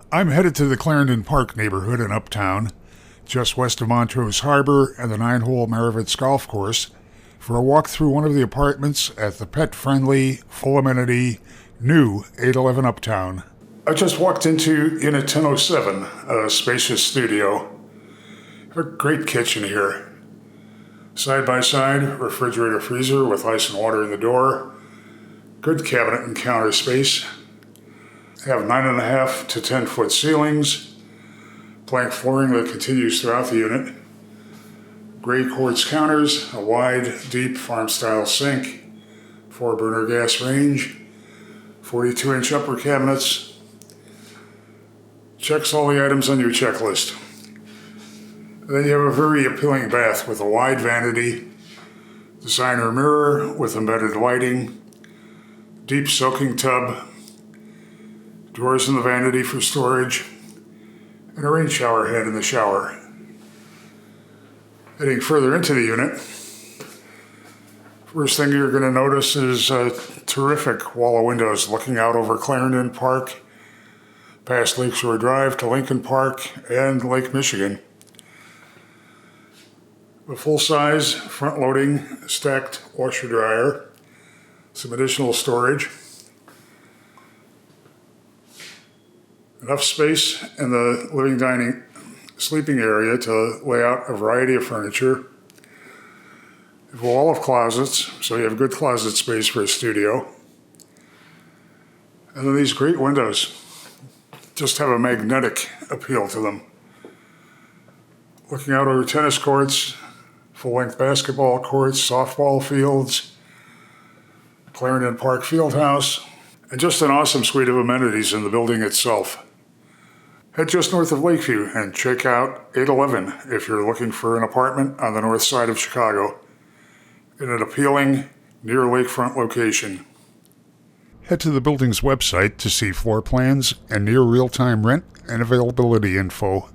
I'm headed to the Clarendon Park neighborhood in Uptown, just west of Montrose Harbor and the 9-hole Maravitz Golf Course, for a walk through one of the apartments at the pet-friendly, full-amenity, new 811 Uptown. I just walked into Unit 1007, a spacious studio. A great kitchen here. Side-by-side, refrigerator freezer with ice and water in the door. Good cabinet and counter space. Have 9.5 to 10-foot ceilings. Plank flooring that continues throughout the unit. Gray quartz counters, a wide, deep farm-style sink, 4-burner gas range, 42-inch upper cabinets. Checks all the items on your checklist. Then you have a very appealing bath with a wide vanity, designer mirror with embedded lighting, deep soaking tub, drawers in the vanity for storage, and a rain shower head in the shower. Heading further into the unit, first thing you're going to notice is a terrific wall of windows looking out over Clarendon Park, past Lakeshore Drive to Lincoln Park and Lake Michigan. A full-size, front-loading, stacked washer-dryer, some additional storage, enough space in the living, dining, sleeping area to lay out a variety of furniture. A wall of closets, so you have good closet space for a studio. And then these great windows just have a magnetic appeal to them. Looking out over tennis courts, full-length basketball courts, softball fields, Clarendon Park Fieldhouse, and just an awesome suite of amenities in the building itself. Head just north of Lakeview and check out 811 if you're looking for an apartment on the north side of Chicago in an appealing, near lakefront location. Head to the building's website to see floor plans and near real-time rent and availability info.